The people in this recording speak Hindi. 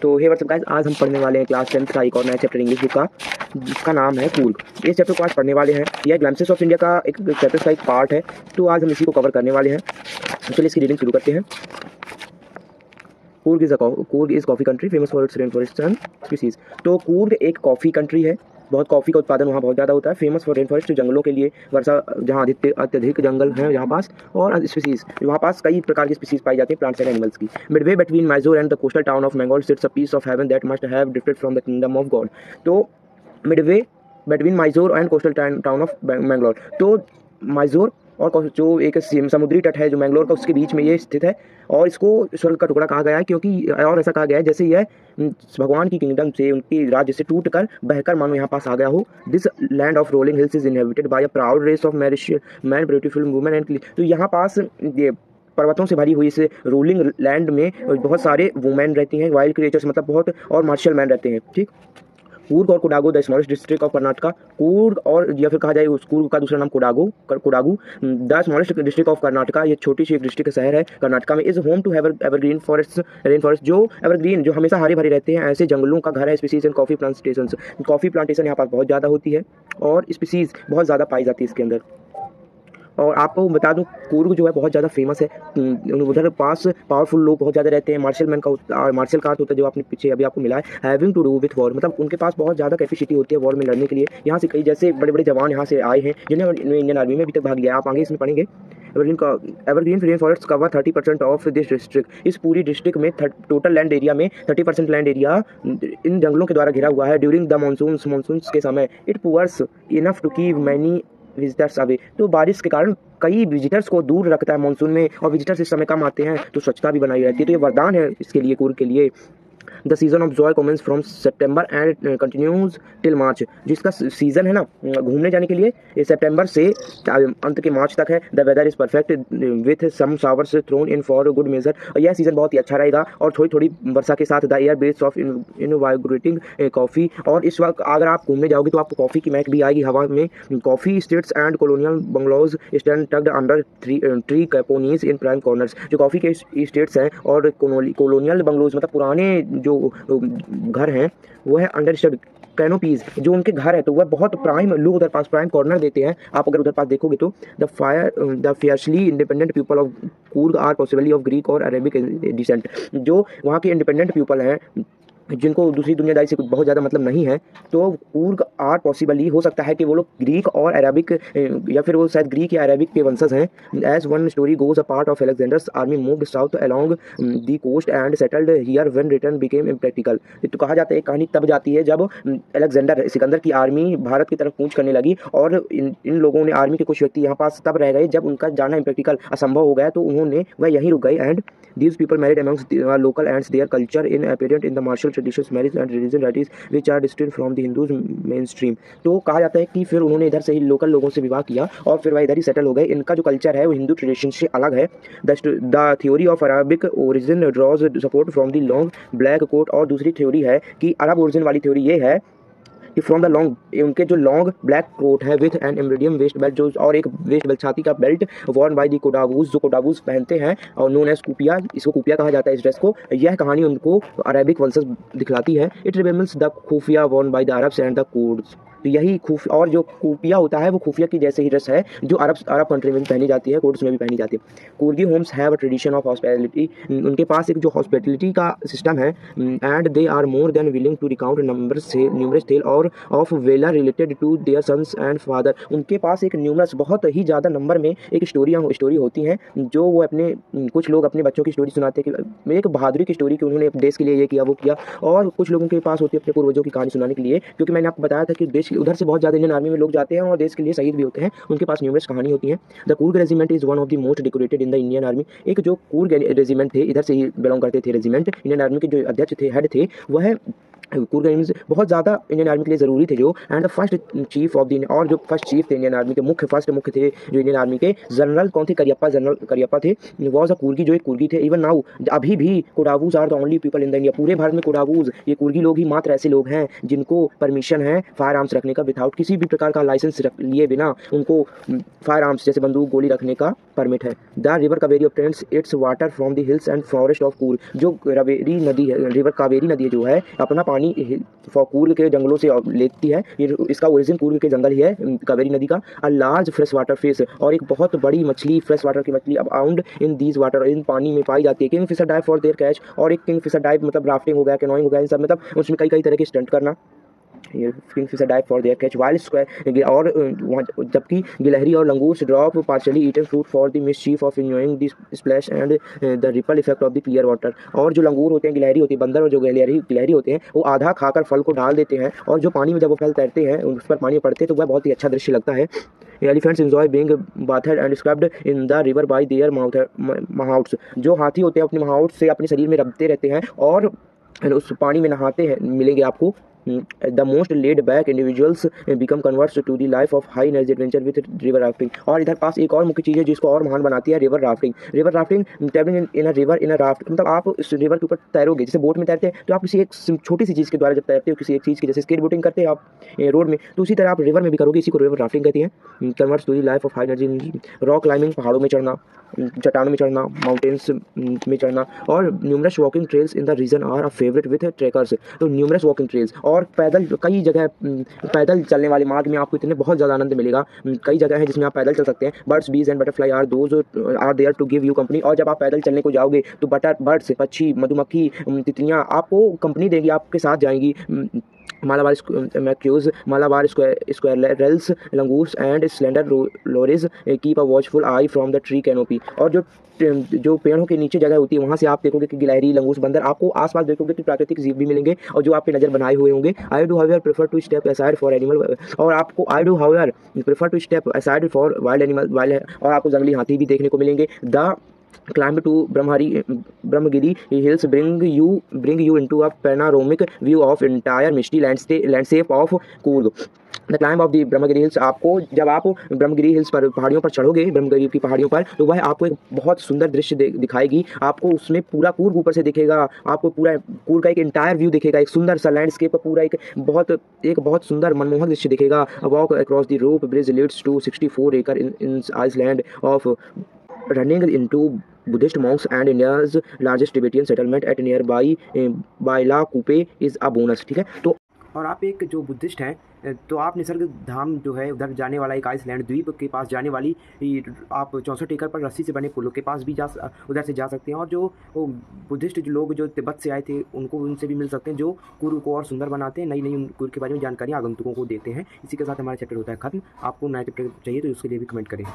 तो हे व्हाट्सअप गाइस, आज हम पढ़ने वाले हैं क्लास 10th का एक और नया चैप्टर इंग्लिश बुक का, जिसका नाम है कूर्ग। इस चैप्टर को आज पढ़ने वाले हैं। यह ग्लैम्सेस ऑफ इंडिया का एक चैप्टर का एक पार्ट है, तो आज हम इसी को कवर करने वाले हैं। तो चलिए इसकी रीडिंग शुरू करते हैं। Coorg is coffee country famous for its rain forest and species. तो कूर्ग एक कॉफ़ी कंट्री है, बहुत कॉफ़ी का उत्पादन वहाँ बहुत ज़्यादा होता है। फेमस फॉर रेन फॉरेस्ट, जंगलों के लिए, वर्षा जहाँ अत्यधिक जंगल हैं यहाँ पास, और स्पीसीज वहाँ पास कई प्रकार की स्पीसीज पाई जाती हैं, प्लांट्स एंड एनिमल्स की। Midway between Mysore and the coastal town of Mangalore sits a piece of heaven that must have drifted from the kingdom of God. तो midway between Mysore and coastal town of Mangalore, तो मैसूर और जो एक समुद्री तट है जो मैंगलोर का, उसके बीच में ये स्थित है, और इसको स्वर्ग का टुकड़ा कहा गया है, क्योंकि और ऐसा कहा गया है जैसे यह भगवान की किंगडम से, उनकी राज्य से टूट कर बहकर मानो यहाँ पास आ गया हो। This land of rolling hills is inhabited by a proud race of man beautiful women and. तो यहाँ पास ये पर्वतों से भरी हुई इस रोलिंग लैंड में बहुत सारे वुमेन रहती हैं, वाइल्ड क्रिएचर्स मतलब बहुत, और मार्शल मैन रहते हैं। ठीक। कूर्ग और Kodagu the smallest district of Karnataka. Coorg और या फिर कहा जाए उस कूर्ग का दूसरा नाम Kodagu the smallest district of Karnataka, ये छोटी सी एक डिस्ट्रिक्ट शहर है कर्नाटका में। Is home to evergreen forest, rain forest, जो एवरग्रीन जो हमेशा हरे भरे रहते हैं, ऐसे जंगलों का घर है। Species and coffee plantation, coffee plantation यहाँ पास बहुत ज़्यादा होती है, और स्पीसीज बहुत ज़्यादा पाई जाती है इसके अंदर। और आपको बता दूं, कूर्ग जो है बहुत ज़्यादा फेमस है। उधर पास पावरफुल लोग बहुत ज़्यादा रहते हैं। मार्शल मैन का मार्शल का अर्थ होता है जो आपने पीछे अभी आपको मिला है, having to do with war, मतलब उनके पास बहुत ज़्यादा कैपेसिटी होती है वॉर में लड़ने के लिए। यहाँ से कई जैसे बड़े बड़े जवान यहाँ से आए हैं, जिन्हें इंडियन आर्मी में अभी तक भाग लिया। आप आगे इसमें पढ़ेंगे। Evergreen rain forest cover 30% of this district. इस पूरी डिस्ट्रिक्ट में टोटल लैंड एरिया में 30% लैंड एरिया इन जंगलों के द्वारा घिरा हुआ है। ड्यूरिंग द मानसून के समय it pours enough to keep many visitors away. तो बारिश के कारण कई विजिटर्स को दूर रखता है मानसून में, और विजिटर्स इस समय कम आते हैं, तो स्वच्छता भी बनाई रहती है। तो ये वरदान है इसके लिए, कूर्ग के लिए। The season of joy commences from September and continues till March. जिसका सीज़न है ना घूमने जाने के लिए, ये सितंबर से अंत के मार्च तक है। The weather is perfect with some showers thrown in for good measure. यह सीज़न बहुत ही अच्छा रहेगा, और थोड़ी थोड़ी वर्षा के साथ। The air base of invigorating coffee, और इस वक्त अगर आप घूमने जाओगे तो आपको कॉफ़ी की महक भी आएगी हवा में। Coffee states and colonial bungalows stand tucked under tree canopies in prime corners. जो कॉफ़ी के स्टेट्स हैं और कॉलोनियल बंगलोज मतलब पुराने जो घर हैं, वो है अंडर कैनोपीज, जो उनके घर है, तो वह बहुत प्राइम लोग उधर पास प्राइम कॉर्नर देते हैं। आप अगर उधर पास देखोगे तो the fiercely independent people of Coorg are possibly of Greek और अरेबिक डिसेंट। जो वहाँ के इंडिपेंडेंट पीपल हैं, जिनको दूसरी दुनियादारी से कुछ बहुत ज़्यादा मतलब नहीं है, तो कूर्ग आर पॉसिबली हो सकता है कि वो लोग ग्रीक और अरेबिक, या फिर वो शायद ग्रीक या अरेबिक के वंशज हैं। As one story goes, a part of Alexander's army moved south along the coast and settled here when return became impractical. तो कहा जाता है एक कहानी तब जाती है जब अलेक्जेंडर सिकंदर की आर्मी भारत की तरफ कूच करने लगी, और इन लोगों ने, आर्मी के कुछ व्यक्ति यहाँ पास तब रह गए जब उनका जाना इम्प्रैक्टिकल असंभव हो गया, तो उन्होंने वह यहीं रुक गए। And these people married amongst local ants, their culture in apparent in the martial traditions, marriage and religion rites which are distinct from the Hindus mainstream। तो कहा जाता है कि फिर उन्होंने इधर से ही लोकल लोगों से विवाह किया, और फिर वह इधर ही सेटल हो गए। इनका जो कल्चर है वो हिंदू ट्रेडिशन से अलग है। The theory of Arabic origin draws support from the long black coat. और दूसरी थ्योरी है कि अरब ओरिजिन वाली थ्योरी ये है कि फ्रॉम द लॉन्ग, उनके जो लॉन्ग ब्लैक कोट है with an embroidery waste belt, जो और एक वेस्ट बेल्ट छाती का बेल्ट वॉर्न बाय द कोडागूज, जो कोडागूज पहनते हैं, और नोन एज कुपिया, इसको कुपिया कहा जाता है इस ड्रेस को। यह कहानी उनको अरेबिक वंशज दिखलाती है। इट रिमेंबर्स द खुफिया Warne by the Arabs and the Kurds. तो यही और जो खुफिया होता है वो खुफिया की जैसे ही ड्रेस है जो अरब कंट्री में भी पहनी जाती है, कुर्ड्स में भी पहनी जाती है। Coorgi homes have a tradition of hospitality. उनके पास एक जो हॉस्पिटैलिटी का सिस्टम है, and they are more than willing to recount numerous tale और of valour related to their sons and father. उनके पास एक न्यूमरस, बहुत ही ज़्यादा नंबर में एक स्टोरी होती हैं, जो वो अपने कुछ लोग अपने बच्चों की स्टोरी सुनाते हैं कि एक बहादुरी की स्टोरी कि उन्होंने देश के लिए ये किया वो किया। और कुछ लोगों के पास होती है अपने पूर्वजों की कहानी सुनाने के लिए, क्योंकि मैंने आपको बताया था कि देश उधर से बहुत ज़्यादा इंडियन आर्मी में लोग जाते हैं और देश के लिए शहीद भी होते हैं, उनके पास न्यूमरस कहानी होती है। The Coorg regiment is one of the most decorated in the Indian army. एक जो कूर्ग रेजिमेंट थे, इधर से ही बिलोंग करते थे रेजिमेंट, इंडियन आर्मी के जो अध्यक्ष थे, हेड थे, वह कूर्ग रेंज बहुत ज़्यादा इंडियन आर्मी के लिए ज़रूरी थे जो, and the first chief of the, और जो फर्स्ट चीफ थे इंडियन आर्मी के, मुख्य थे जो इंडियन आर्मी के, जनरल कौन थे, करियप्पा, जनरल करियप्पा थे, वॉज अ कुर्गी, जो एक कुर्गी थे। इवन नाउ, अभी भी Kodagus are the only people in the India, पूरे भारत में कोडागूज, ये कुर्गी लोग ही मात्र ऐसे लोग हैं जिनको परमिशन है फायर आर्म्स रखने का, विदाउट किसी भी प्रकार का लाइसेंस लिए बिना उनको फायर आर्म्स जैसे बंदूक गोली रखने का परमिट है। The river Kaveri obtains it's water from the hills and forest of Coorg, जो कावेरी नदी है, रिवर कावेरी नदी जो है अपना पानी कूर्ग के जंगलों से लेती है। ये इसका ओरिजिन कूर्ग के जंगल ही है, कावेरी नदी का। A large fresh water fish, और एक बहुत बड़ी मछली, फ्रेश वाटर की मछली abound in these water, in पानी में पाई जाती है। Kingfisher dive for their catch, और एक किंग फिशर डाइव मतलब राफ्टिंग हो गया, कैनोइंग हो गया, इन सब मतलब उसमें कई तरह के स्टंट करना। ये kingfisher dive for their catch wild square, और जबकि गिलहरी और लंगूर drop partially eaten fruit for the mischief of enjoying the splash and the ripple effect of the clear water, और जो लंगूर होते हैं, गिलहरी होती है, बंदर और जो गिलहरी होते हैं, वो आधा खाकर फल को डाल देते हैं, और जो पानी में जब वो फल तैरते हैं, उस पर पानी पड़ते हैं, तो वह बहुत ही अच्छा दृश्य लगता है। Elephants enjoy being bathed and scrubbed in the river by their mouths, जो हाथी होते हैं अपने माउथ से अपने शरीर में रबते रहते हैं और उस पानी में नहाते हैं, मिलेंगे आपको। The most laid back individuals become converts to the life of high energy adventure with river rafting, और इधर पास एक और मुख्य चीज़ है जिसको और महान बनाती है, river rafting. River rafting, travelling in a river in a raft, मतलब आप इस रिवर के ऊपर तैरोगे, जैसे बोट में तैरते हैं, तो आप किसी एक छोटी सी चीज़ के द्वारा जब तैरते हो, किसी एक चीज़ की, जैसे स्केट बोटिंग करते हैं आप रोड में, तो उसी तरह आप रिवर में भी करोगे, इसी को रिवर राफ्टिंग कहती है। Converts to the life of high energy, rock climbing, पहाड़ों में चढ़ना, चट्टानों में चढ़ना, माउंटेन्स में चढ़ना, और numerous walking trails in the region are a favourite with trekkers, तो न्यूमरस वॉकिंग ट्रेल्स, और पैदल कई जगह पैदल चलने वाले मार्ग में आपको इतने बहुत ज़्यादा आनंद मिलेगा। कई जगह हैं जिसमें आप पैदल चल सकते हैं। Birds, bees and butterfly are those are there to give you company, और जब आप पैदल चलने को जाओगे तो बर्ड्स, पक्षी, मधुमक्खी, तितलियाँ आपको कंपनी देंगी, आपके साथ जाएंगी। Malabar macaques, Malabar squirrels, langurs and slender loris keep a watchful eye from the tree canopy, और जो पेड़ों के नीचे जगह होती है वहाँ से आप देखोगे कि गिलहरी, लंगूस, बंदर, आपको आसपास देखोगे कि प्राकृतिक जीव भी मिलेंगे और जो आपके नज़र बनाए हुए होंगे। I do however prefer to step aside for animal, और आपको I do however prefer to step aside for wild animal, और आपको जंगली हाथी भी देखने को मिलेंगे। The climb to Brahmagiri hills bring you into a panoramic view of entire misty landscape of Coorg. The climb of the Brahmagiri hills, आपको जब आप ब्रह्मगिरी हिल्स पर पहाड़ियों पर चढ़ोगे, ब्रह्मगिरी की पहाड़ियों पर, तो वह आपको एक बहुत सुंदर दृश्य दिखाएगी। आपको उसमें पूरा कूर्ग ऊपर से दिखेगा, आपको पूरा कूर्ग का एक इंटायर व्यू दिखेगा, एक सुंदर सा लैंडस्केप, पूरा एक बहुत सुंदर मनमोहक दृश्य दिखेगा। Walk across the rope bridge leads to 64 acre in island of running into Buddhist monks and India's largest Tibetan settlement at nearby Baila Kupe is a bonus। ठीक है, तो और आप एक जो बुद्धिस्ट हैं, तो आप निसर्ग धाम जो है उधर जाने वाला एक आइसलैंड द्वीप के पास जाने वाली आप 64 एकड़ पर रस्सी से बने पुलों के पास भी उधर से जा सकते हैं, और जो बुद्धिस्ट जो लोग जो तिब्बत से आए थे उनको उनसे भी मिल सकते हैं, जो कुर्ग को और सुंदर बनाते हैं, नई कुर्ग के बारे में जानकारी आगंतुकों को देते हैं। इसी के साथ हमारा चैप्टर होता है खत्म। आपको नया चैप्टर चाहिए तो उसके लिए भी कमेंट करें।